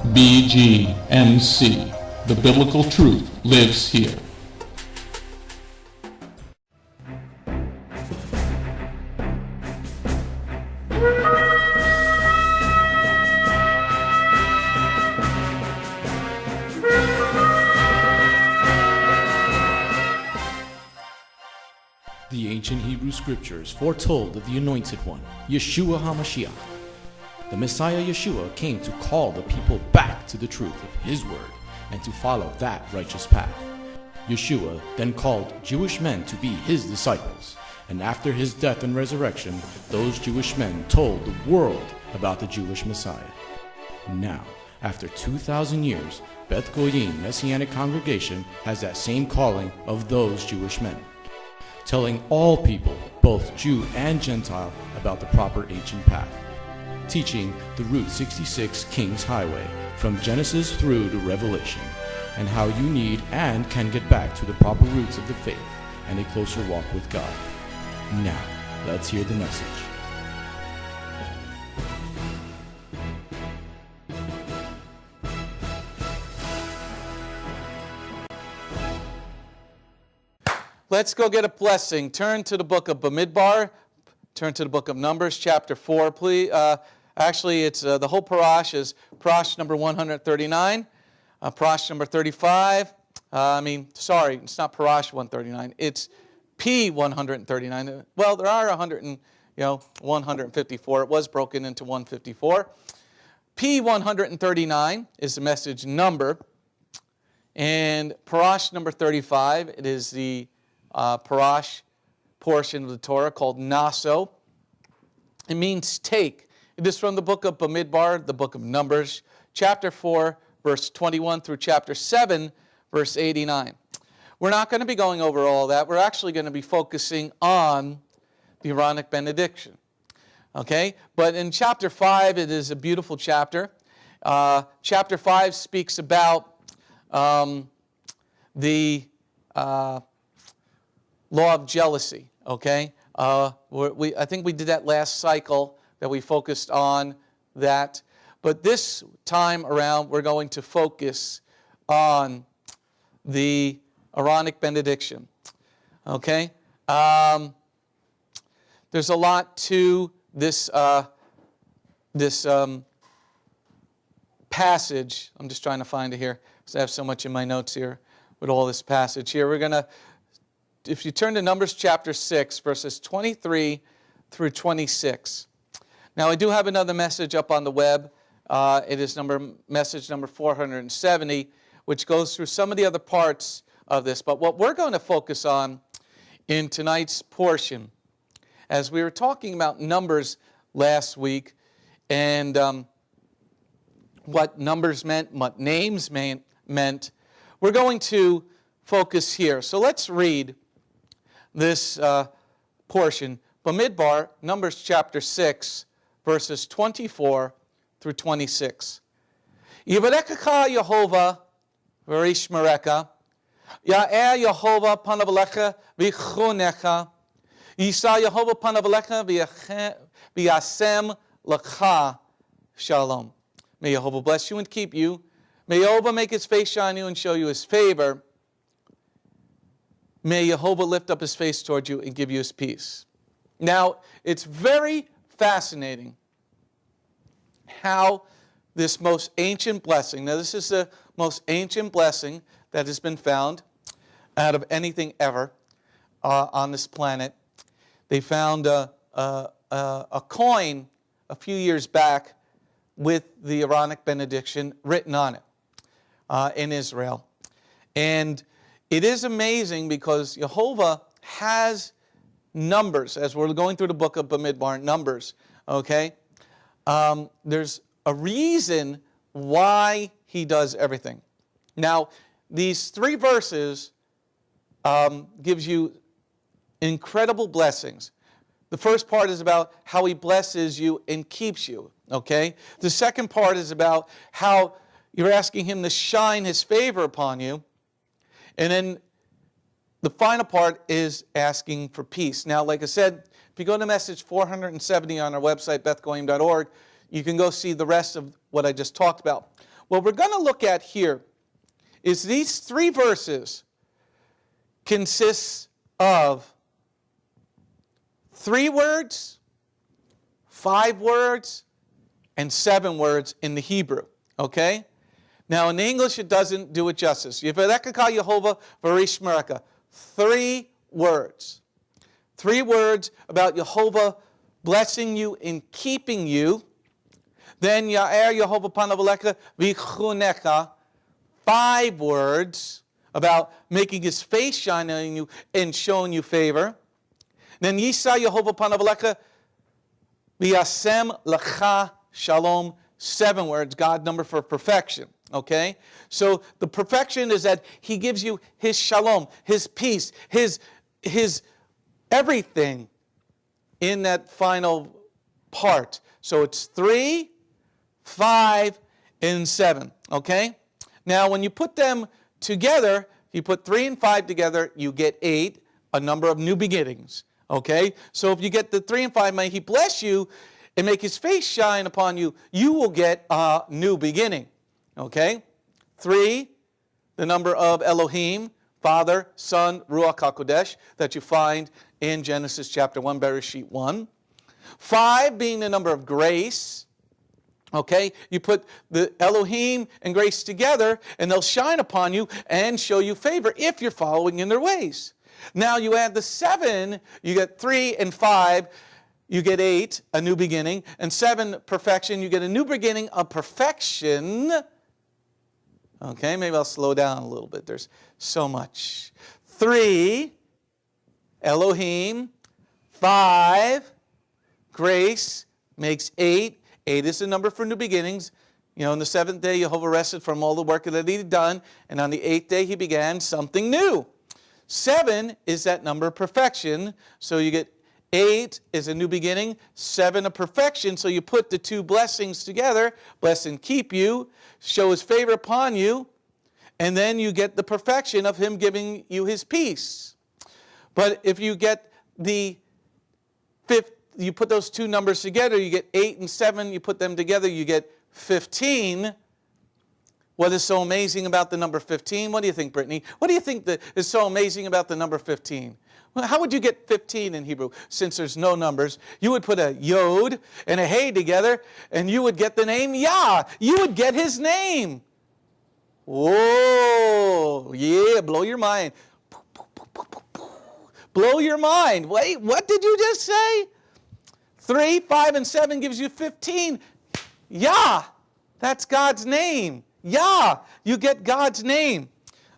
BGMC. The biblical truth lives here. The ancient Hebrew scriptures foretold of the Anointed One, Yeshua HaMashiach. The Messiah Yeshua came to call the people back to the truth of His word and to follow that righteous path. Yeshua then called Jewish men to be His disciples, and after His death and resurrection, those Jewish men told the world about the Jewish Messiah. Now, after 2,000 years, Beth Goyim Messianic Congregation has that same calling of those Jewish men, telling all people, both Jew and Gentile, about the proper ancient path, teaching the Route 66 King's Highway from Genesis through to Revelation, and how you need and can get back to the proper roots of the faith and a closer walk with God. Now, let's hear the message. Let's go get a blessing. Turn to the book of Bamidbar. Turn to the book of Numbers, chapter 4, please. Actually, it's the whole parash is parash number 139, parash number 35. It's not parash 139. It's P139. Well, there are 154. It was broken into 154. P139 is the message number, and parash number 35. It is the parash portion of the Torah called Naso. It means take. It is from the book of Bamidbar, the book of Numbers, chapter 4, verse 21 through chapter 7, verse 89. We're not going to be going over all that. We're actually going to be focusing on the Aaronic Benediction. Okay? But in chapter 5, it is a beautiful chapter. Chapter 5 speaks about the law of jealousy. Okay? I think we did that last cycle, that we focused on that. But this time around, we're going to focus on the Aaronic Benediction. Okay? There's a lot to this passage. I'm just trying to find it here because I have so much in my notes here with all this passage here. We're going to, if you turn to Numbers chapter 6, verses 23 through 26. Now, I do have another message up on the web. It is message number 470, which goes through some of the other parts of this. But what we're going to focus on in tonight's portion, as we were talking about numbers last week, and what numbers meant, what names meant, we're going to focus here. So let's read this portion. Bamidbar, Numbers chapter 6, verses 24 through 26. Yivarecha Yehovah v'yishmerecha, Ya'er Yehovah panav alecha v'yichunecha, Yisa Yehovah panav alecha v'yasem lecha shalom. May Yehovah bless you and keep you. May Yehovah make His face shine on you and show you His favor. May Yehovah lift up His face toward you and give you His peace. Now, it's very fascinating how this most ancient blessing, now this is the most ancient blessing that has been found out of anything ever on this planet. They found a coin a few years back with the Aaronic Benediction written on it in Israel. And it is amazing because Yehovah has numbers, as we're going through the book of Bamidbar, numbers, okay? There's a reason why He does everything. Now, these 3 verses gives you incredible blessings. The first part is about how He blesses you and keeps you, okay? The second part is about how you're asking Him to shine His favor upon you. And then the final part is asking for peace. Now, like I said, if you go to message 470 on our website, bethgoyim.org, you can go see the rest of what I just talked about. what we're going to look at here is these 3 verses consists of 3 words, 5 words, and 7 words in the Hebrew. Okay? Now in English it doesn't do it justice. Yevarekah Yehovah v'yishmerecha. 3 words. 3 words about Yehovah blessing you and keeping you. Then Ya'er Yehovah panav alecha v'yichunecha. 5 words about making his face shine on you and showing you favor. Then Yisa Yehovah panav alecha v'yasem lecha shalom. 7 words, God number for perfection. Okay? So the perfection is that he gives you his shalom, his peace, his everything in that final part. So it's 3, 5, and 7. Okay? Now when you put them together, you put 3 and 5 together, you get 8, a number of new beginnings. Okay? So if you get the 3 and 5, may he bless you and make his face shine upon you, you will get a new beginning. Okay? 3, the number of Elohim, Father, Son, Ruach HaKodesh, that you find in Genesis chapter 1, Bereshit 1. 5 being the number of grace. Okay? You put the Elohim and grace together, and they'll shine upon you and show you favor if you're following in their ways. Now you add the 7, you get 3 and 5, you get 8, a new beginning, and 7, perfection, you get a new beginning of perfection. Okay, maybe I'll slow down a little bit. There's so much. 3, Elohim. 5, grace, makes 8. 8 is the number for new beginnings. You know, on the 7th day, Jehovah rested from all the work that he had done, and on the 8th day, he began something new. 7 is that number of perfection, so you get 8 is a new beginning, 7 a perfection, so you put the 2 blessings together, bless and keep you, show his favor upon you, and then you get the perfection of him giving you his peace. But if you get the 5th, you put those 2 numbers together, you get 8 and 7, you put them together, you get 15. What is so amazing about the number 15? What do you think, Brittany? What do you think that is so amazing about the number 15? Well, how would you get 15 in Hebrew? Since there's no numbers, you would put a yod and a hey together, and you would get the name Yah. You would get his name. Whoa, yeah, blow your mind. Blow your mind. Wait, what did you just say? 3, 5, and 7 gives you 15. Yah, that's God's name. Yah, you get God's name.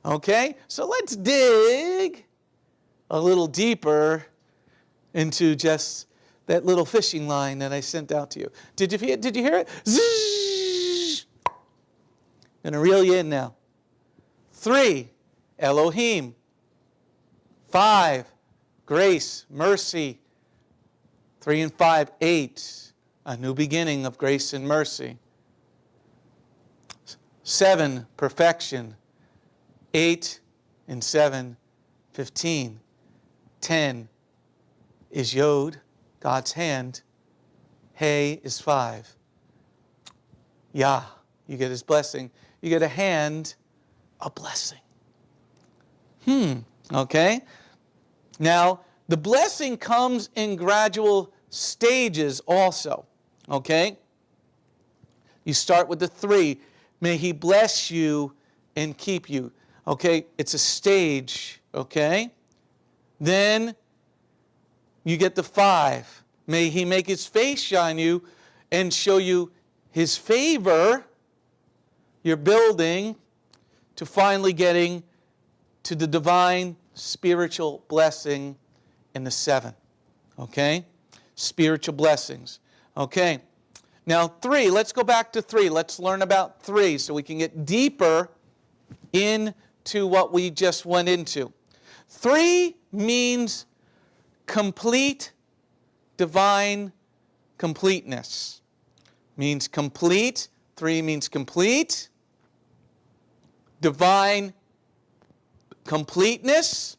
Okay, so let's dig a little deeper into just that little fishing line that I sent out to you. Did you hear it? Zzz! I'm going to reel you in now. 3, Elohim. 5, grace, mercy. 3 and 5, 8, a new beginning of grace and mercy. 7, perfection. 8 and 7, 15. 10 is Yod, God's hand. Hey is 5. Yah, you get his blessing. You get a hand, a blessing. Okay? Now, the blessing comes in gradual stages also. Okay? You start with the 3. May he bless you and keep you. Okay? It's a stage. Okay? Then you get the 5. May he make his face shine you and show you his favor. You're building to finally getting to the divine spiritual blessing in the 7. Okay? Spiritual blessings. Okay. Now 3, let's go back to 3. Let's learn about 3 so we can get deeper into what we just went into. 3 means complete divine completeness. Means complete. 3 means complete. Divine completeness.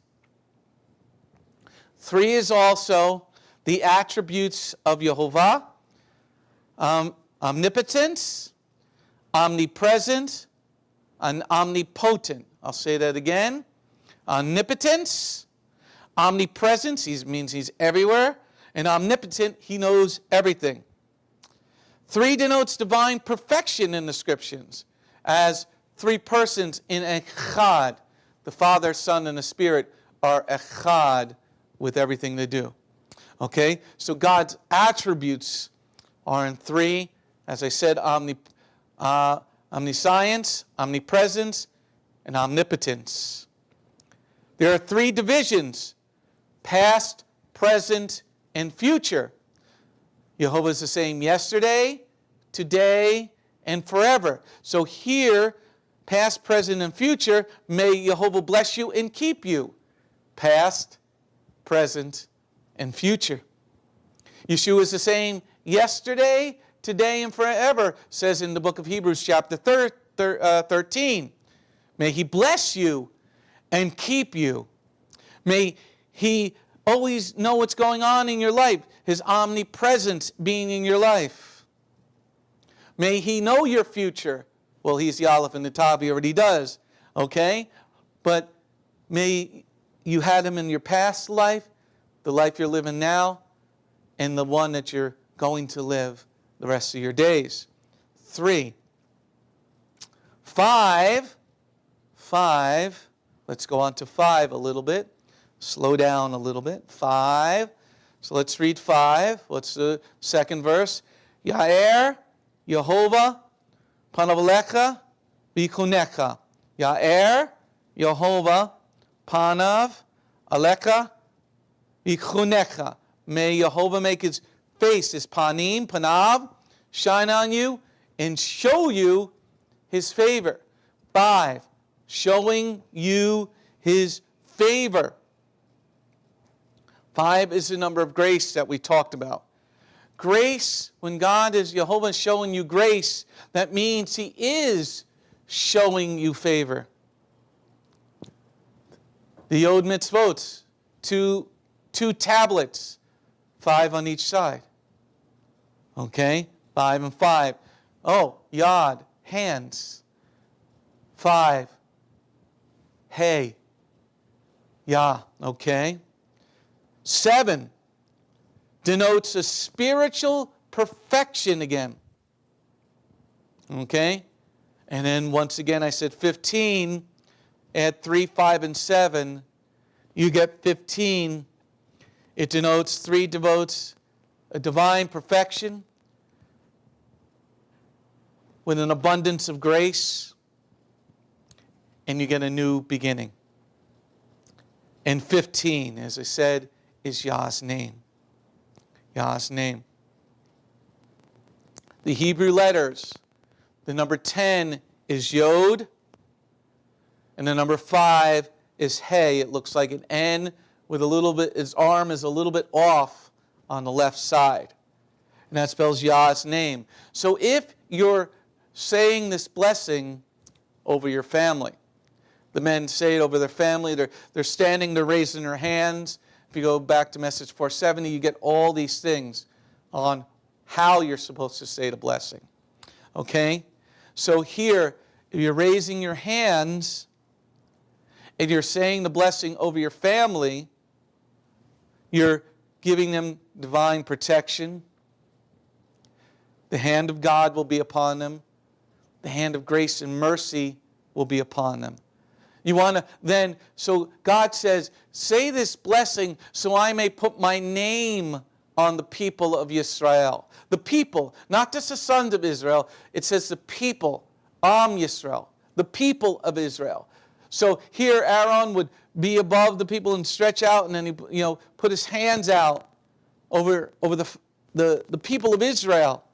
3 is also the attributes of Yehovah. Omnipotence, omnipresent, and omnipotent. I'll say that again. Omnipotence, omnipresence, he means he's everywhere, and omnipotent, he knows everything. 3 denotes divine perfection in the scriptures as 3 persons in echad. The Father, Son, and the Spirit are echad with everything they do. Okay, so God's attributes are in 3. As I said, omniscience, omnipresence, and omnipotence. There are 3 divisions: past, present, and future. Jehovah is the same yesterday, today, and forever. So here, past, present, and future, may Jehovah bless you and keep you. Past, present, and future. Yeshua is the same yesterday, today, and forever, says in the book of Hebrews chapter 13. May he bless you and keep you. May he always know what's going on in your life, his omnipresence being in your life. May he know your future. Well, he's the Aleph and the Tav, he already does, okay? But may you had him in your past life, the life you're living now, and the one that you're going to live the rest of your days. 3. 5. Let's go on to 5 a little bit. Slow down a little bit. 5. So let's read 5. What's the second verse? Ya'er, Yehovah, panav alecha, v'yichunecha. Ya'er, Yehovah, panav alecha, v'yichunecha. May Yehovah make his face, his panim, panav, shine on you and show you his favor. 5. Showing you his favor. 5 is the number of grace that we talked about. Grace, when God is Jehovah showing you grace, that means he is showing you favor. The Yod mitzvot, two tablets, 5 on each side. Okay? 5 and 5. Oh, Yod, hands. 5. Hey. Yah. Okay? 7 denotes a spiritual perfection again. Okay? And then once again I said 15. Add 3, 5, and 7. You get 15. It denotes 3 devotes a divine perfection with an abundance of grace, and you get a new beginning. And 15, as I said, is Yah's name. Yah's name. The Hebrew letters, the number 10 is Yod, and the number 5 is Hey. It looks like an N with a little bit, his arm is a little bit off on the left side. And that spells Yah's name. So if you're saying this blessing over your family, the men say it over their family, they're standing, they're raising their hands. If you go back to message 470, you get all these things on how you're supposed to say the blessing. Okay? So here, if you're raising your hands and you're saying the blessing over your family, you're giving them divine protection. The hand of God will be upon them. The hand of grace and mercy will be upon them. You want to then, so God says, say this blessing so I may put my name on the people of Israel. The people, not just the sons of Israel. It says the people, Am Yisrael, the people of Israel. So here Aaron would be above the people and stretch out, and then he put his hands out over the people of Israel.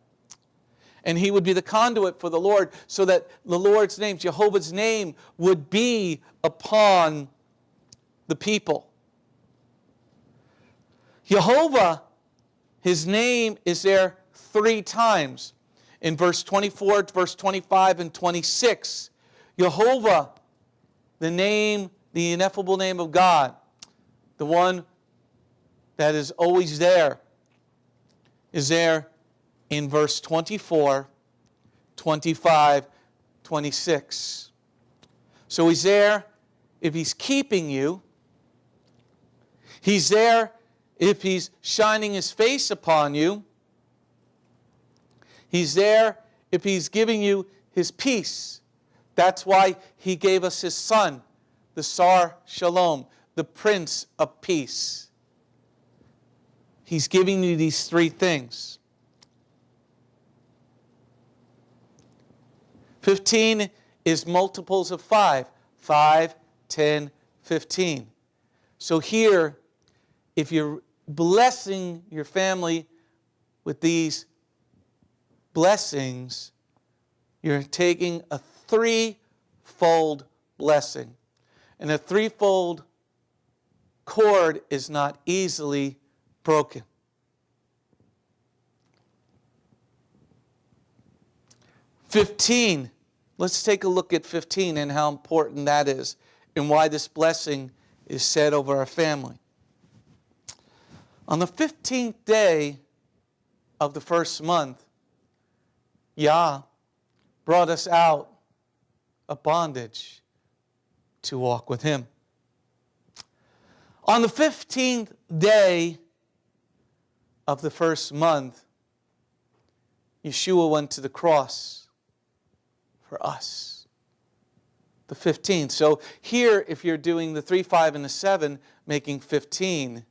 And he would be the conduit for the Lord, so that the Lord's name, Jehovah's name, would be upon the people. Jehovah, his name is there 3 times. In verse 24, verse 25, and 26. Jehovah, the name, the ineffable name of God, the one that is always there, is there in verse 24, 25, 26. So he's there if he's keeping you. He's there if he's shining his face upon you. He's there if he's giving you his peace. That's why he gave us his son, the Sar Shalom, the Prince of Peace. He's giving you these three things. 15 is multiples of 5. 5, 10, 15. So here, if you're blessing your family with these blessings, you're taking a threefold blessing. And a threefold cord is not easily broken. "15." Let's take a look at 15 and how important that is and why this blessing is said over our family. On the 15th day of the first month, Yah brought us out of bondage to walk with him. On the 15th day of the first month, Yeshua went to the cross for us. The 15th. So here, if you're doing the 3, 5, and the 7, making 15,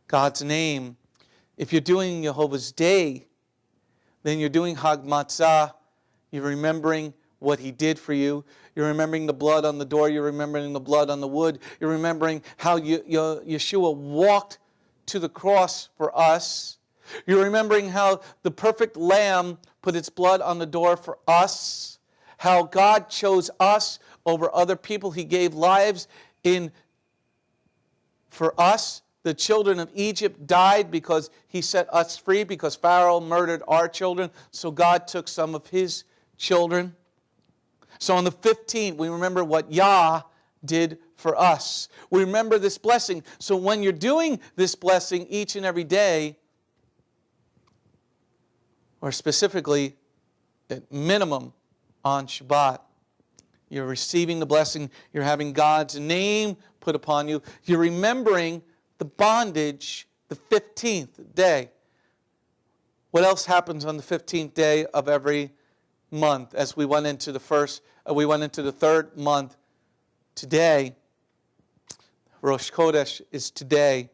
God's name. If you're doing Jehovah's Day, then you're doing Hag Matzah. You're remembering what he did for you. You're remembering the blood on the door. You're remembering the blood on the wood. You're remembering how Yeshua walked to the cross for us. You're remembering how the perfect lamb put its blood on the door for us. How God chose us over other people. He gave lives for us. The children of Egypt died because he set us free, because Pharaoh murdered our children. So God took some of his children. So on the 15th, we remember what Yah did for us. We remember this blessing. So when you're doing this blessing each and every day, or specifically at minimum on Shabbat, you're receiving the blessing. You're having God's name put upon you. You're remembering the bondage the 15th day. What else happens on the 15th day of every month? As we went into the third month today, Rosh Chodesh is today.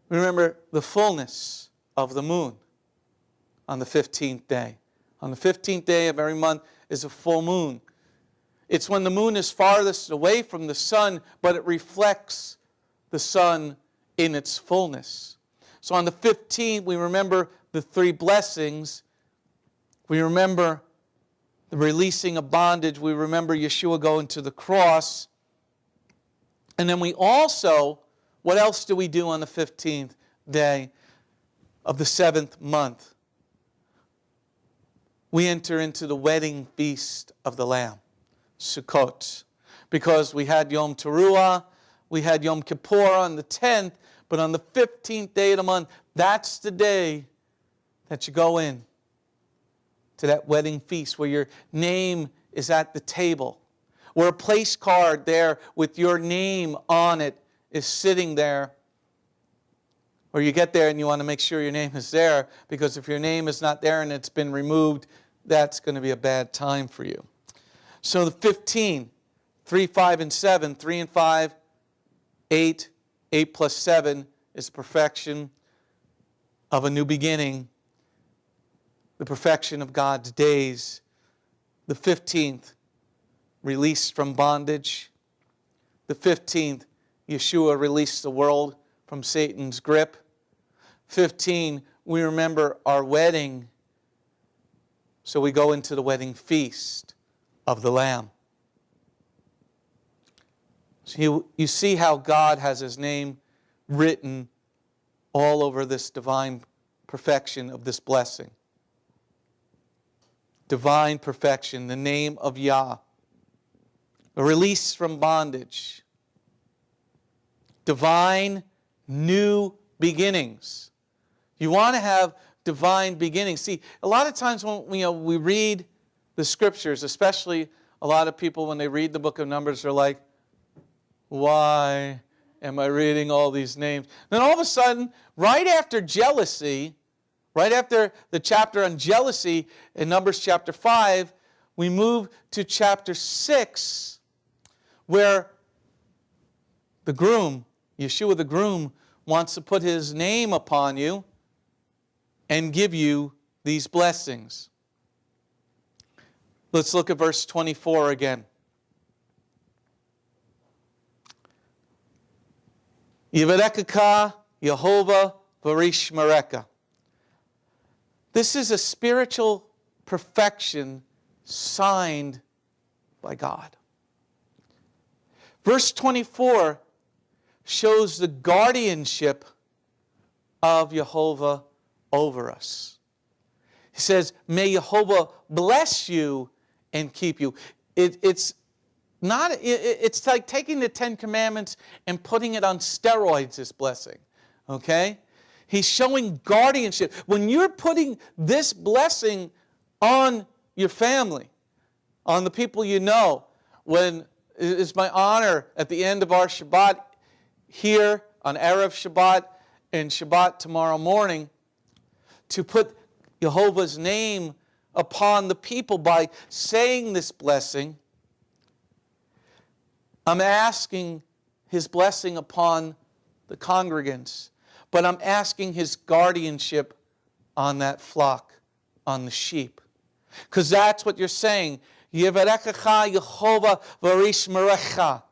Remember the fullness of the moon on the 15th day. On the 15th day of every month is a full moon. It's when the moon is farthest away from the sun, but it reflects the sun in its fullness. So on the 15th, we remember the three blessings. We remember the releasing of bondage. We remember Yeshua going to the cross. And then we also, what else do we do on the 15th day of the 7th month? We enter into the wedding feast of the Lamb, Sukkot. Because we had Yom Teruah, we had Yom Kippur on the 10th, but on the 15th day of the month, that's the day that you go in to that wedding feast where your name is at the table, where a place card there with your name on it is sitting there. Or you get there and you want to make sure your name is there, because if your name is not there and it's been removed, that's going to be a bad time for you. So the 15, 3, 5, and 7, 3 and 5, 8, 8 plus 7 is perfection of a new beginning, the perfection of God's days. The 15th, release from bondage. The 15th, Yeshua released the world from Satan's grip. 15, we remember our wedding. So we go into the wedding feast of the Lamb. So you see how God has his name written all over this divine perfection of this blessing. Divine perfection, the name of Yah. A release from bondage. Divine new beginnings. You want to have divine beginning. See, a lot of times when we read the scriptures, especially a lot of people when they read the book of Numbers are like, why am I reading all these names? Then all of a sudden, right after jealousy, right after the chapter on jealousy in Numbers chapter 5, we move to chapter 6, where the groom, Yeshua the groom, wants to put his name upon you and give you these blessings. Let's look at verse 24 again. Yivarekaka Yehovah v'rishmareka. This is a spiritual perfection signed by God. Verse 24 shows the guardianship of Yehovah over us. He says, may Yehovah bless you and keep you. It's like taking the Ten Commandments and putting it on steroids, this blessing. Okay? He's showing guardianship. When you're putting this blessing on your family, on the people you know, when it's my honor at the end of our Shabbat here on Erev Shabbat and Shabbat tomorrow morning to put Jehovah's name upon the people by saying this blessing. I'm asking his blessing upon the congregants, but I'm asking his guardianship on that flock, on the sheep. Because that's what you're saying. Yevarechecha Yehovah v'rishmerecha.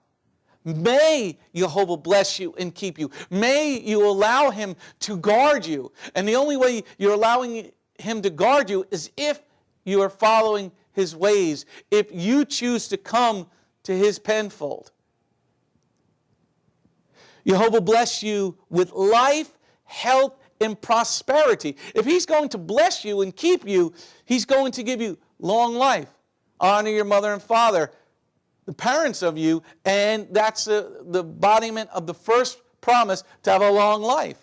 May Yehovah bless you and keep you. May you allow him to guard you. And the only way you're allowing him to guard you is if you are following his ways, if you choose to come to his penfold. Yehovah bless you with life, health, and prosperity. If he's going to bless you and keep you, he's going to give you long life. Honor your mother and father, the parents of you, and that's the embodiment of the first promise to have a long life.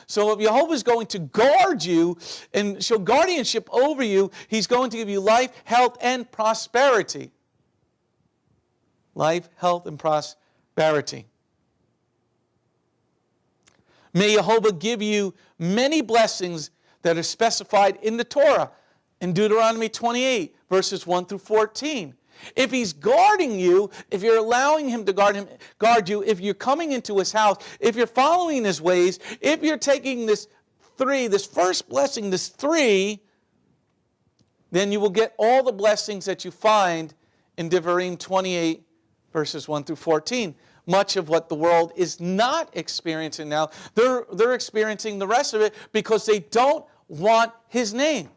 So if Yehovah is going to guard you and show guardianship over you, he's going to give you life, health, and prosperity. Life, health, and prosperity. May Yehovah give you many blessings that are specified in the Torah, in Deuteronomy 28, verses 1 through 14. If he's guarding you, if you're allowing him to guard you, if you're coming into his house, if you're following his ways, if you're taking this first blessing, this 3, then you will get all the blessings that you find in Devarim 28, verses 1 through 14. Much of what the world is not experiencing now, they're experiencing the rest of it because they don't want his name.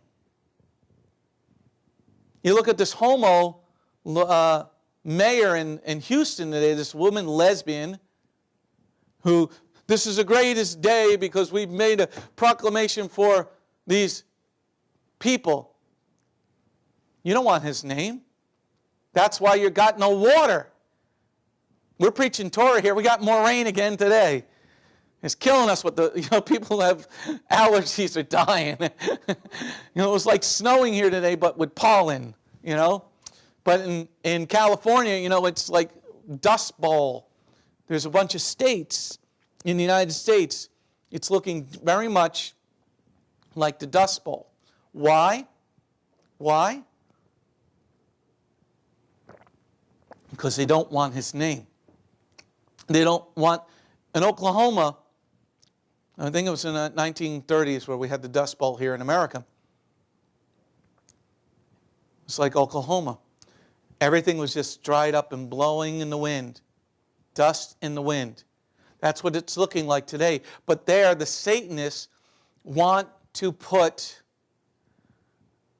You look at this homo mayor in Houston today, this woman lesbian, who, this is the greatest day because we've made a proclamation for these people. You don't want his name. That's why you got no water. We're preaching Torah here. We got more rain again today. It's killing us with people who have allergies are dying. It was like snowing here today, but with pollen, But in California, it's like Dust Bowl. There's a bunch of states in the United States. It's looking very much like the Dust Bowl. Why? Why? Because they don't want his name. They don't want, in Oklahoma, I think it was in the 1930s where we had the Dust Bowl here in America. It's like Oklahoma. Everything was just dried up and blowing in the wind. Dust in the wind. That's what it's looking like today. But there, the Satanists want to put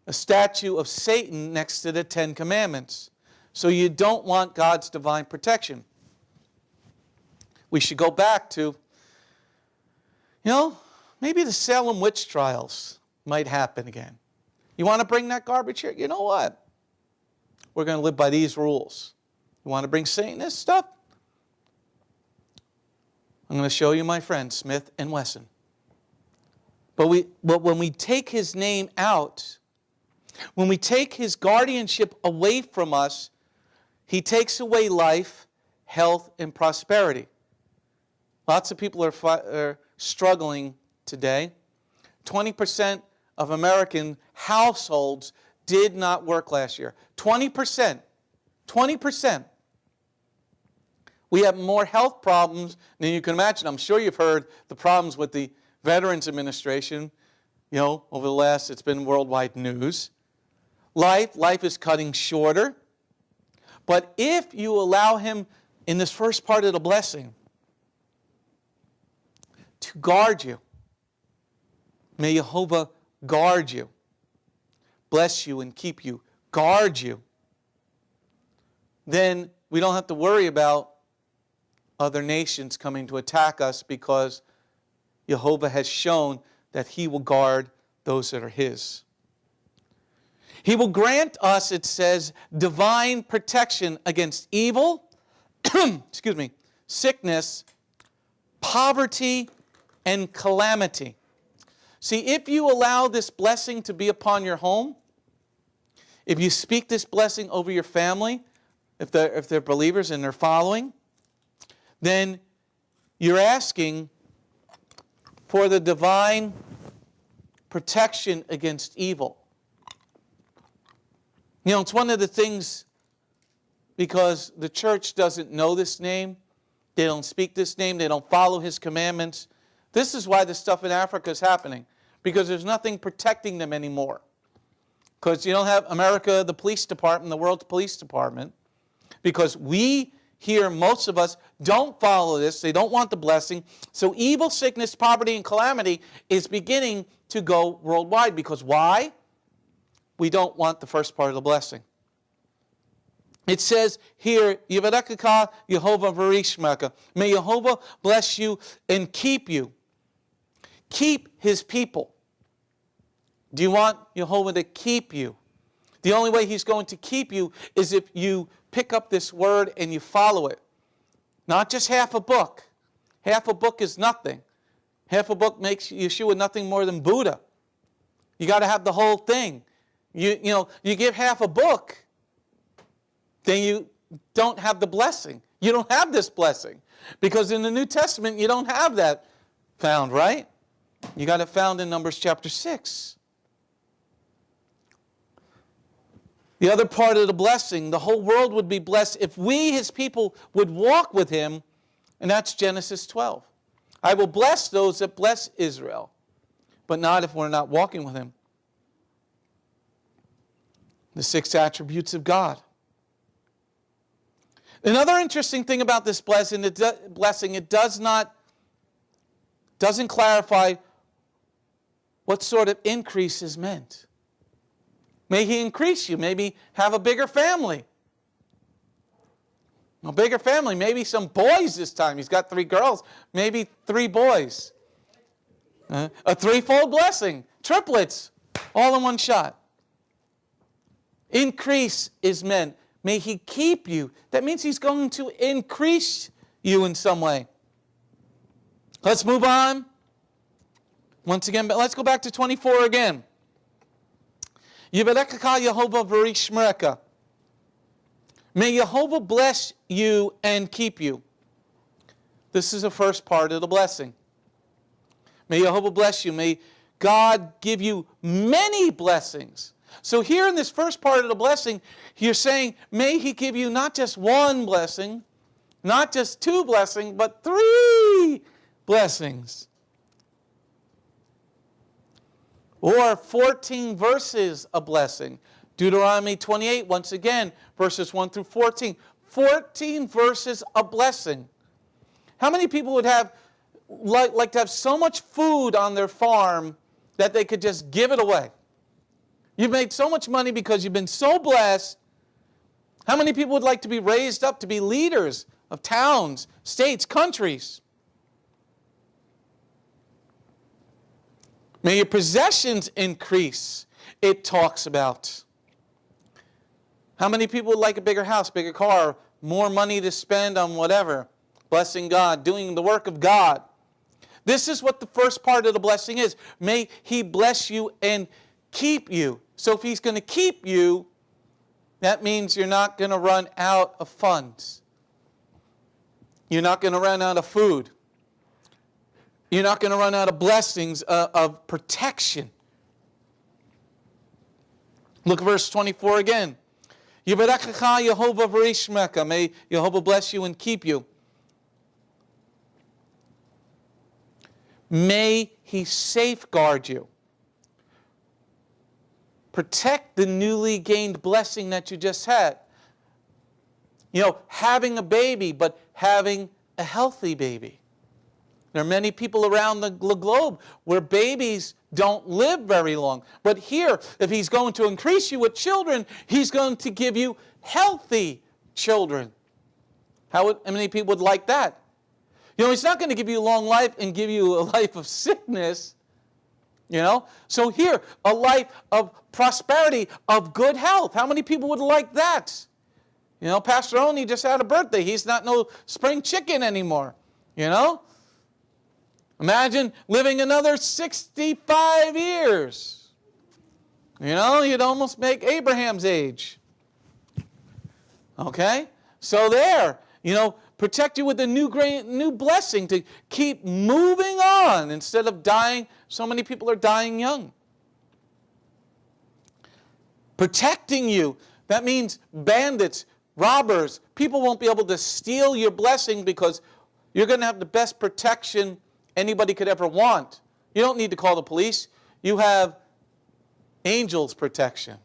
a statue of Satan next to the Ten Commandments. So you don't want God's divine protection. We should go back to, maybe the Salem witch trials might happen again. You want to bring that garbage here? You know what? We're going to live by these rules. You want to bring Satanist stuff? I'm going to show you my friend, Smith and Wesson. But when we take his name out, when we take his guardianship away from us, he takes away life, health, and prosperity. Lots of people are struggling today. 20% of American households did not work last year. 20%. 20%. We have more health problems than you can imagine. I'm sure you've heard the problems with the Veterans Administration, over the last, it's been worldwide news. Life is cutting shorter. But if you allow him in this first part of the blessing to guard you, may Jehovah guard you, bless you and keep you, guard you, then we don't have to worry about other nations coming to attack us, because Jehovah has shown that he will guard those that are his. He will grant us, it says, divine protection against evil, sickness, poverty, and calamity. See, if you allow this blessing to be upon your home, if you speak this blessing over your family, if they're believers and they're following, then you're asking for the divine protection against evil. It's one of the things, because the church doesn't know this name, they don't speak this name, they don't follow his commandments. This is why the stuff in Africa is happening, because there's nothing protecting them anymore. Because you don't have America, the police department, the world's police department, because we here, most of us, don't follow this. They don't want the blessing. So evil, sickness, poverty, and calamity is beginning to go worldwide. Because why? We don't want the first part of the blessing. It says here, Yivarekaka Yehovah V'rishmeka. May Jehovah bless you and keep you. Keep his people. Do you want Jehovah to keep you? The only way he's going to keep you is if you pick up this word and you follow it. Not just half a book. Half a book is nothing. Half a book makes Yeshua nothing more than Buddha. You got to have the whole thing. You give half a book, then you don't have the blessing. You don't have this blessing. Because in the New Testament, you don't have that found, right? You got it found in Numbers chapter 6. The other part of the blessing, the whole world would be blessed if we, his people, would walk with him, and that's Genesis 12. I will bless those that bless Israel, but not if we're not walking with him. The 6 attributes of God. Another interesting thing about this blessing, it doesn't clarify what sort of increase is meant. May he increase you. Maybe have a bigger family. A bigger family. Maybe some boys this time. He's got 3 girls. Maybe 3 boys. A threefold blessing. Triplets. All in one shot. Increase is meant. May he keep you. That means he's going to increase you in some way. Let's move on. Once again, but let's go back to 24 again. Yivarekaka Yehovah V'rishmereka. May Jehovah bless you and keep you. This is the first part of the blessing. May Jehovah bless you. May God give you many blessings. So here in this first part of the blessing, you're saying, may he give you not just 1 blessing, not just 2 blessings, but 3 blessings. Or 14 verses of blessing. Deuteronomy 28, once again, verses 1 through 14. 14 verses of blessing. How many people would have like to have so much food on their farm that they could just give it away? You've made so much money because you've been so blessed. How many people would like to be raised up to be leaders of towns, states, countries? May your possessions increase, it talks about. How many people would like a bigger house, bigger car, more money to spend on whatever? Blessing God, doing the work of God. This is what the first part of the blessing is. May he bless you and keep you. So if he's going to keep you, that means you're not going to run out of funds. You're not going to run out of food. You're not going to run out of blessings of protection. Look at verse 24 again. Yivarechecha Yehovah v'yishmecha. May Yehovah bless you and keep you. May he safeguard you. Protect the newly gained blessing that you just had. You know, having a baby, but having a healthy baby. There are many people around the globe where babies don't live very long. But here, if he's going to increase you with children, he's going to give you healthy children. How many people would like that? You know, he's not going to give you a long life and give you a life of sickness. You know? So here, a life of prosperity, of good health. How many people would like that? You know, Pastor Oni just had a birthday. He's not no spring chicken anymore. You know? Imagine living another 65 years. You know, you'd almost make Abraham's age. Okay? So there, you know, protect you with a new blessing to keep moving on instead of dying. So many people are dying young. Protecting you. That means bandits, robbers. People won't be able to steal your blessing because you're going to have the best protection anybody could ever want. You don't need to call the police. You have angels' protection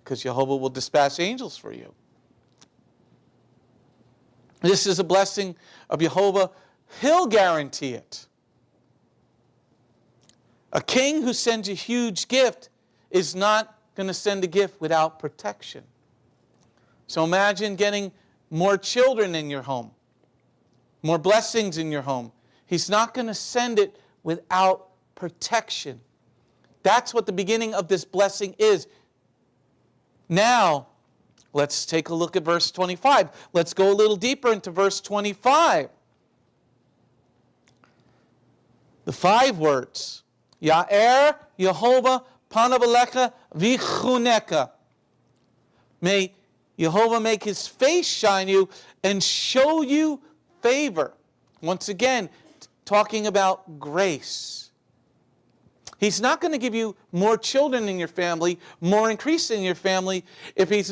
because Jehovah will dispatch angels for you. This is a blessing of Jehovah. He'll guarantee it. A king who sends a huge gift is not going to send a gift without protection. So imagine getting more children in your home, more blessings in your home. He's not going to send it without protection. That's what the beginning of this blessing is. Now, let's take a look at verse 25. Let's go a little deeper into verse 25. The 5 words. Ya'er Yehovah panav alecha v'chuneka. May Yehovah make his face shine you and show you favor. Once again, talking about grace. He's not going to give you more children in your family, more increase in your family, if he's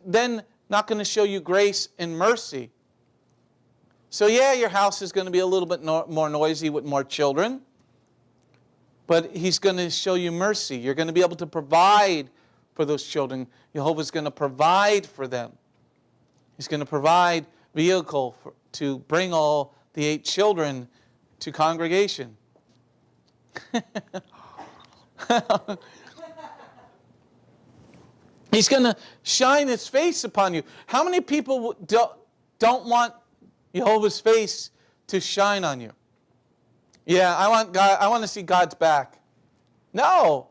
then not going to show you grace and mercy. So yeah, your house is going to be a little bit more noisy with more children, but he's going to show you mercy. You're going to be able to provide for those children. Jehovah's going to provide for them. He's going to provide vehicle to bring all the 8 children to congregation. He's going to shine his face upon you. How many people don't want Jehovah's face to shine on you? Yeah, I want to see God's back. No.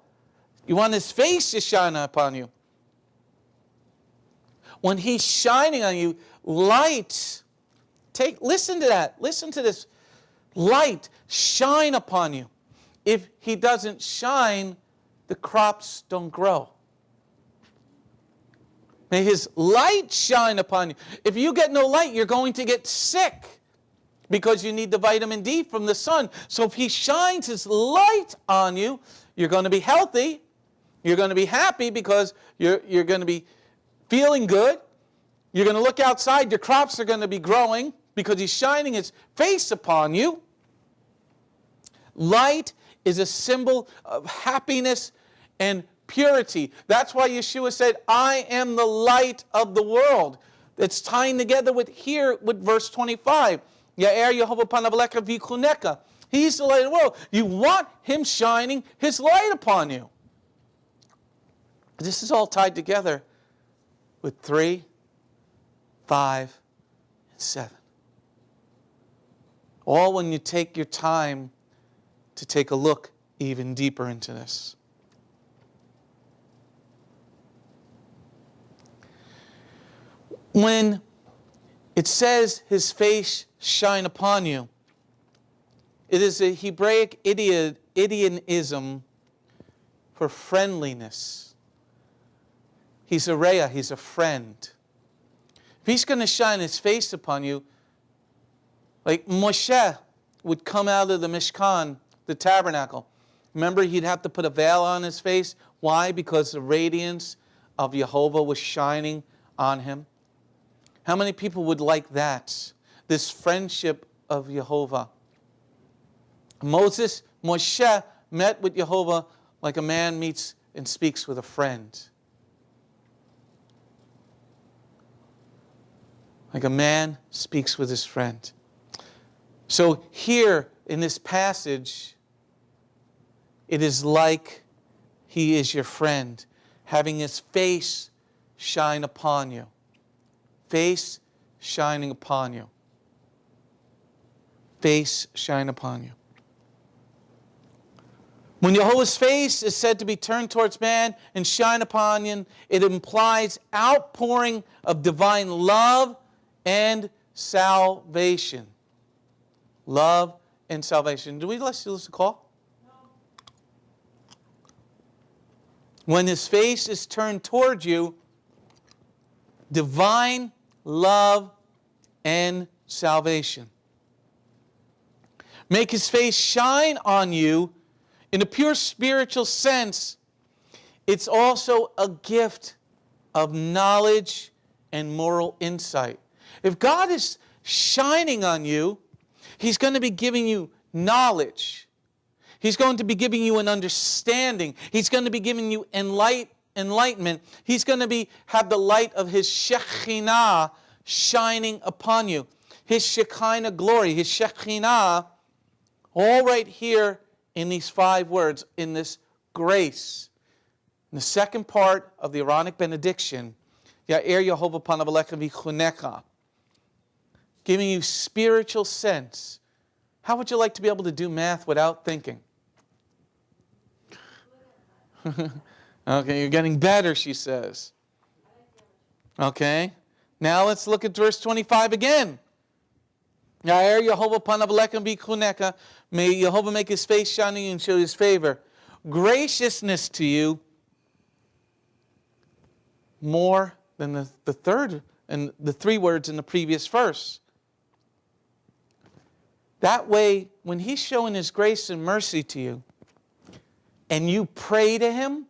You want his face to shine upon you. When he's shining on you, light. Listen to that. Listen to this. Light shine upon you. If he doesn't shine, the crops don't grow. May his light shine upon you. If you get no light, you're going to get sick because you need the vitamin D from the sun. So if he shines his light on you, you're going to be healthy. You're going to be happy because you're going to be feeling good. You're going to look outside. Your crops are going to be growing because he's shining his face upon you. Light is a symbol of happiness and purity. That's why Yeshua said, I am the light of the world. It's tying together with here with verse 25. Ya'er Yehovah panav alecha v'chuneka. He's the light of the world. You want him shining his light upon you. This is all tied together with 3, 5, and 7. All when you take your time to take a look even deeper into this. When it says his face shine upon you, It is a Hebraic idiomism for friendliness. He's a reah, he's a friend. If he's going to shine his face upon you, like Moshe would come out of the Mishkan, the tabernacle. Remember, he'd have to put a veil on his face. Why? Because the radiance of Jehovah was shining on him. How many people would like that? This friendship of Jehovah. Moshe met with Jehovah like a man meets and speaks with a friend. Like a man speaks with his friend. So here in this passage, it is like he is your friend, having his face shine upon you. Face shining upon you. Face shine upon you. When Jehovah's face is said to be turned towards man and shine upon you, it implies outpouring of divine love and salvation. Love and salvation. Do we listen to call? No. When his face is turned towards you, divine love and salvation. Make his face shine on you. In a pure spiritual sense, it's also a gift of knowledge and moral insight. If God is shining on you, he's going to be giving you knowledge. He's going to be giving you an understanding. He's going to be giving you enlightenment. He's going to have the light of his Shekinah shining upon you. His Shekinah glory, his Shekinah, all right here in these 5 words, in this grace. In the second part of the Aaronic Benediction, Ya'er Yehovah panav alechem v'chunecha, giving you spiritual sense. How would you like to be able to do math without thinking? Okay, you're getting better, she says. Okay, now let's look at verse 25 again. Ya'er Yehovah panav alechem v'chunecha, may Jehovah make his face shining and show his favor. Graciousness to you more than the third and the 3 words in the previous verse. That way, when he's showing his grace and mercy to you, and you pray to him,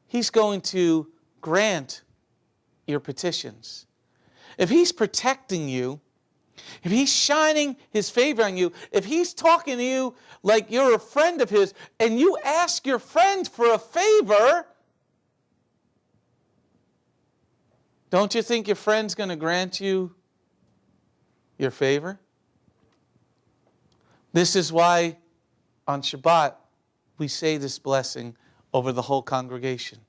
he's going to grant your petitions. If he's protecting you, if he's shining his favor on you, if he's talking to you like you're a friend of his, and you ask your friend for a favor, don't you think your friend's going to grant you your favor? This is why on Shabbat we say this blessing over the whole congregation.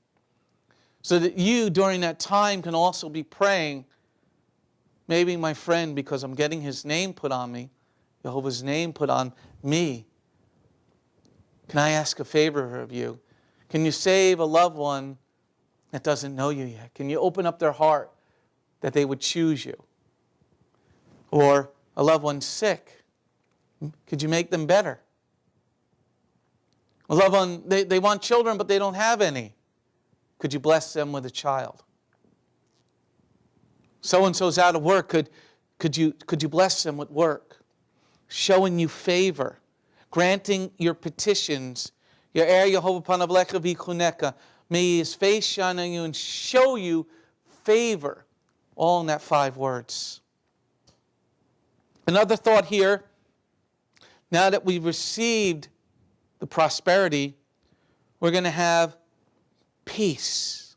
So that you, during that time, can also be praying, maybe my friend, because I'm getting his name put on me, Jehovah's name put on me, can I ask a favor of you? Can you save a loved one that doesn't know you yet? Can you open up their heart that they would choose you? Or a loved one sick, could you make them better? A loved one, they want children but they don't have any. Could you bless them with a child? So-and-so's out of work. Could you bless them with work? Showing you favor. Granting your petitions. Ya'er Yehovah panav alechem v'chunecha. May his face shine on you and show you favor. All in that 5 words. Another thought here. Now that we've received the prosperity, we're going to have peace.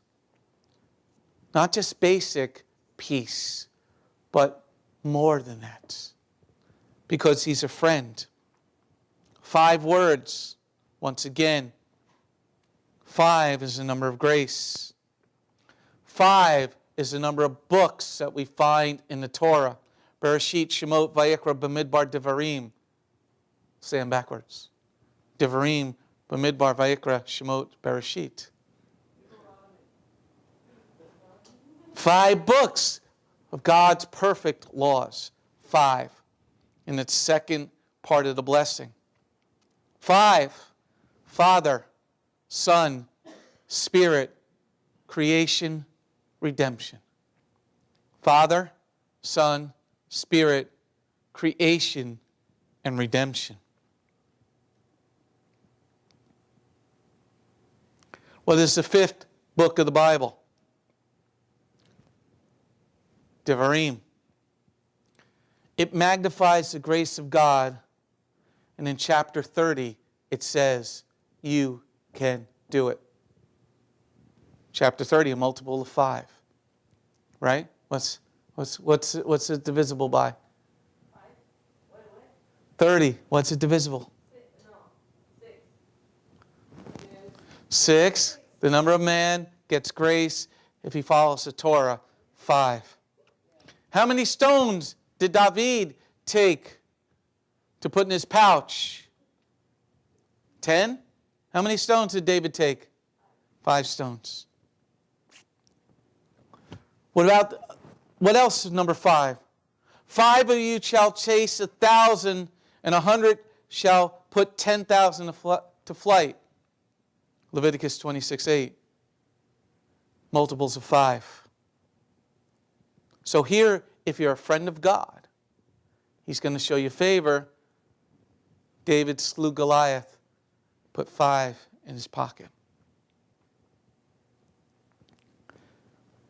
Not just basic peace, but more than that. Because he's a friend. 5 words. Once again, 5 is the number of grace. 5 is the number of books that we find in the Torah. Bereshit, Shemot, Vayikra, Bamidbar, Devarim. Say them backwards. Devarim, Bamidbar, Vayikra, Shemot, Bereshit. 5 books of God's perfect laws. 5. In its second part of the blessing. 5, Father, Son, Spirit, creation, redemption. Father, Son, Spirit, creation, and redemption. What is the 5th book of the Bible? Devarim. It magnifies the grace of God, and in chapter 30 it says, you can do it. Chapter 30, a multiple of 5. Right? What's it divisible by? 30. What's it divisible? 6. The number of man gets grace if he follows the Torah. 5. How many stones did David take to put in his pouch? 10. How many stones did David take? 5 stones. What else is number 5? 5 of you shall chase 1,000, and 100 shall put 10,000 to flight. Leviticus 26:8. Multiples of 5. So here, if you're a friend of God, He's going to show you favor. David slew Goliath, put 5 in his pocket.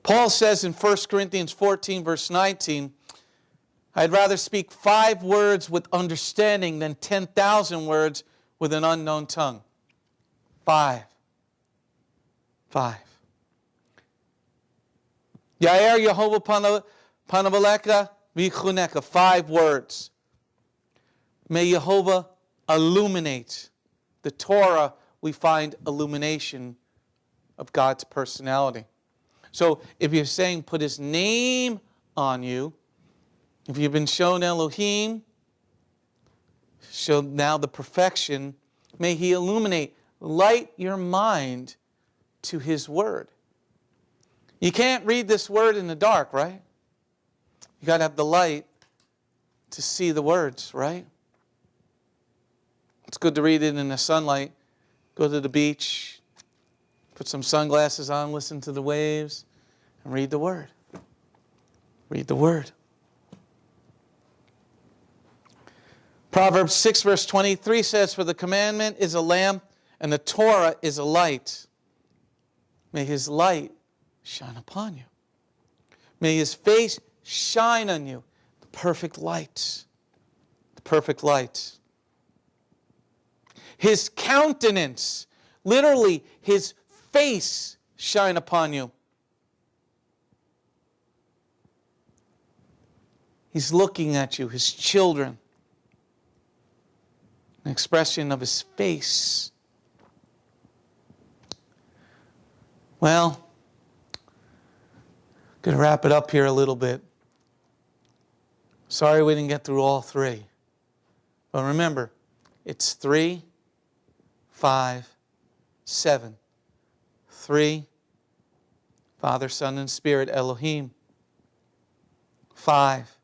Paul says in 1 Corinthians 14, verse 19, I'd rather speak 5 words with understanding than 10,000 words with an unknown tongue. 5. Yair Yehovah Panavaleka Vichuneka. 5 words. May Yehovah illuminate. The Torah, we find illumination of God's personality. So if you're saying put His name on you, if you've been shown Elohim, show now the perfection, may He illuminate, light your mind to His Word. You can't read this Word in the dark, right? You got to have the light to see the words, right? It's good to read it in the sunlight. Go to the beach, put some sunglasses on, listen to the waves, and read the Word. Read the Word. Proverbs 6 verse 23 says, for the commandment is a lamp and the Torah is a light. May His light shine upon you. May His face shine on you. The perfect light. The perfect light. His countenance, literally His face shine upon you. He's looking at you, His children. An expression of His face. Well, going to wrap it up here a little bit. Sorry we didn't get through all 3. But remember, it's 3, 5, 7. 3, Father, Son, and Spirit, Elohim. 5,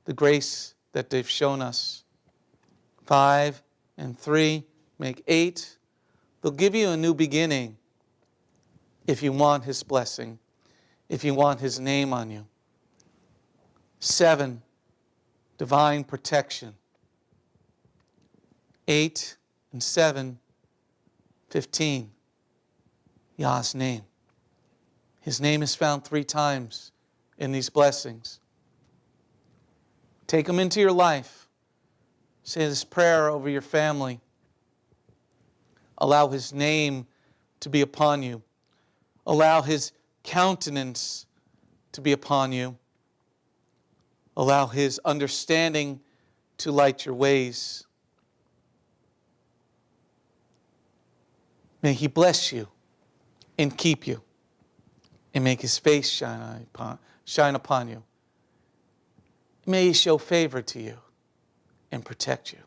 the grace that they've shown us. 5 and 3 make 8. They'll give you a new beginning if you want His blessing, if you want His name on you. 7, divine protection. 8 and 7, 15, Yah's name. His name is found 3 times in these blessings. Take them into your life. Say this prayer over your family. Allow His name to be upon you. Allow His countenance to be upon you. Allow His understanding to light your ways. May He bless you and keep you and make His face shine upon you. May He show favor to you and protect you.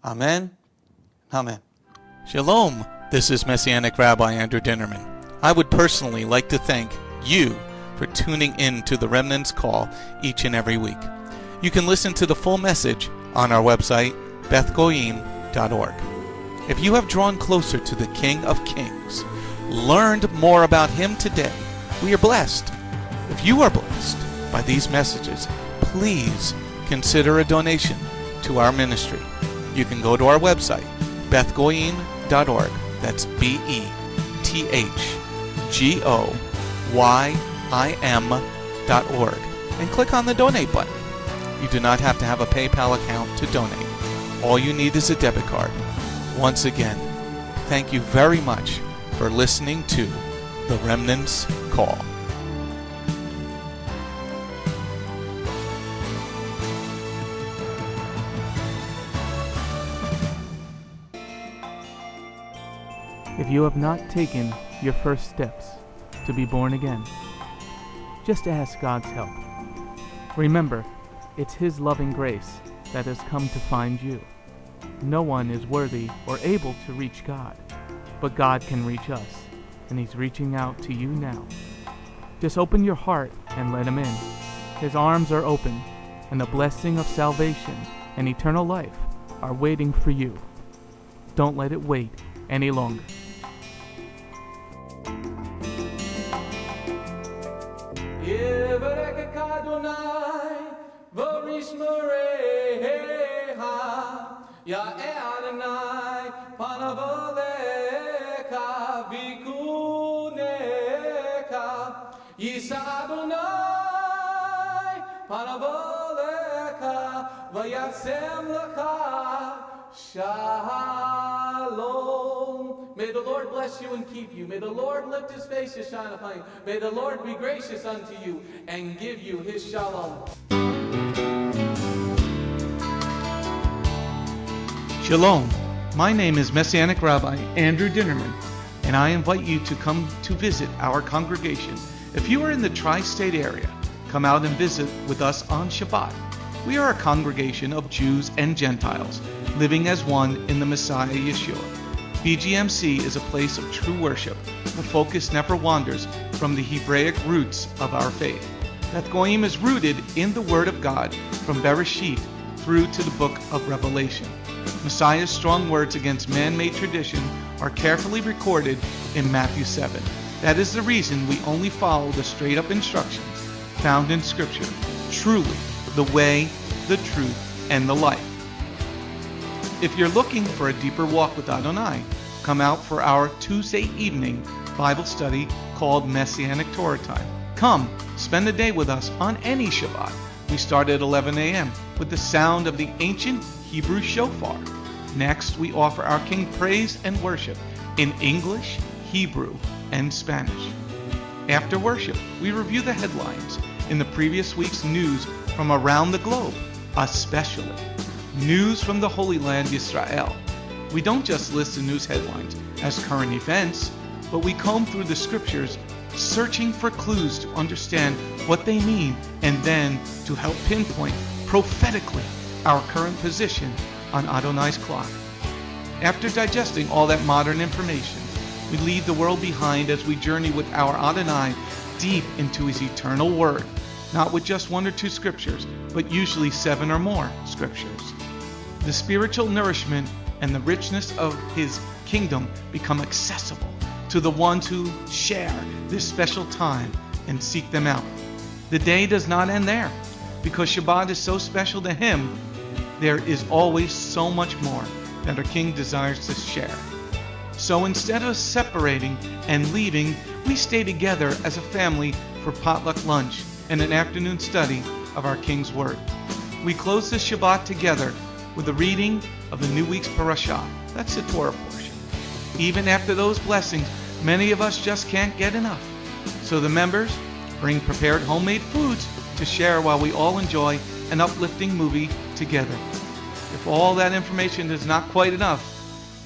Amen. Amen. Shalom. This is Messianic Rabbi Andrew Dinnerman. I would personally like to thank you for tuning in to the Remnant's Call each and every week. You can listen to the full message on our website, bethgoyim.org. If you have drawn closer to the King of Kings, learned more about Him today, we are blessed. If you are blessed by these messages, please consider a donation to our ministry. You can go to our website, bethgoyim.org. That's BETHGOYIM.org, and click on the donate button. You do not have to have a PayPal account to donate. All you need is a debit card. Once again, thank you very much for listening to The Remnant's Call. If you have not taken your first steps to be born again, just ask God's help. Remember, it's His loving grace that has come to find you. No one is worthy or able to reach God, but God can reach us, and He's reaching out to you now. Just open your heart and let Him in. His arms are open, and the blessing of salvation and eternal life are waiting for you. Don't let it wait any longer. Ya Adonai, panavoleka vikuneka. Yisa Adonai, panavoleka vayasem lecha shalom. May the Lord bless you and keep you. May the Lord lift His face to shine upon you. May the Lord be gracious unto you and give you His shalom. Shalom. My name is Messianic Rabbi Andrew Dinnerman, and I invite you to come to visit our congregation. If you are in the tri-state area, come out and visit with us on Shabbat. We are a congregation of Jews and Gentiles, living as one in the Messiah Yeshua. BGMC is a place of true worship. The focus never wanders from the Hebraic roots of our faith. Beth Goyim is rooted in the Word of God from Bereshit through to the book of Revelation. Messiah's strong words against man-made tradition are carefully recorded in Matthew 7. That is the reason we only follow the straight-up instructions found in Scripture, truly the way, the truth, and the life. If you're looking for a deeper walk with Adonai, come out for our Tuesday evening Bible study called Messianic Torah Time. Come, spend the day with us on any Shabbat. We start at 11 a.m. with the sound of the ancient Hebrew shofar. Next, we offer our King praise and worship in English, Hebrew, and Spanish. After worship, we review the headlines in the previous week's news from around the globe, especially news from the Holy Land, Isra'el. We don't just list the news headlines as current events, but we comb through the scriptures, searching for clues to understand what they mean and then to help pinpoint prophetically our current position on Adonai's clock. After digesting all that modern information, we leave the world behind as we journey with our Adonai deep into His eternal Word, not with just one or two scriptures, but usually 7 or more scriptures. The spiritual nourishment and the richness of His kingdom become accessible to the ones who share this special time and seek them out. The day does not end there. Because Shabbat is so special to Him, there is always so much more that our King desires to share. So instead of separating and leaving, we stay together as a family for potluck lunch and an afternoon study of our King's Word. We close this Shabbat together with the reading of the new week's parashah. That's the Torah portion. Even after those blessings, many of us just can't get enough. So the members bring prepared homemade foods to share while we all enjoy an uplifting movie together. If all that information is not quite enough,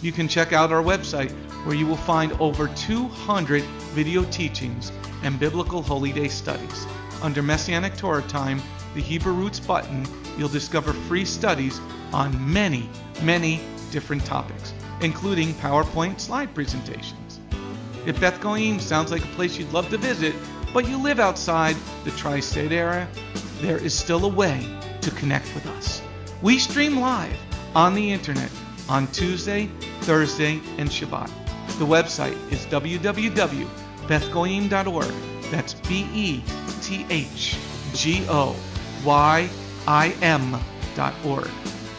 you can check out our website where you will find over 200 video teachings and biblical holy day studies. Under Messianic Torah Time, the Hebrew Roots button, you'll discover free studies on many, many different topics, including PowerPoint slide presentations. If Beth Goyim sounds like a place you'd love to visit, but you live outside the tri-state area, there is still a way to connect with us. We stream live on the internet on Tuesday, Thursday, and Shabbat. The website is www.bethgoyim.org. That's BETHGOYIM.org.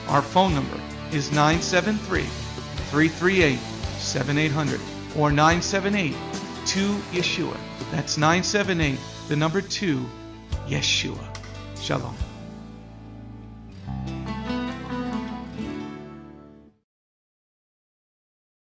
Our phone number is 973-338-7800 or 978-2-YESHUA. That's 978, the number 2, Yeshua. Shalom.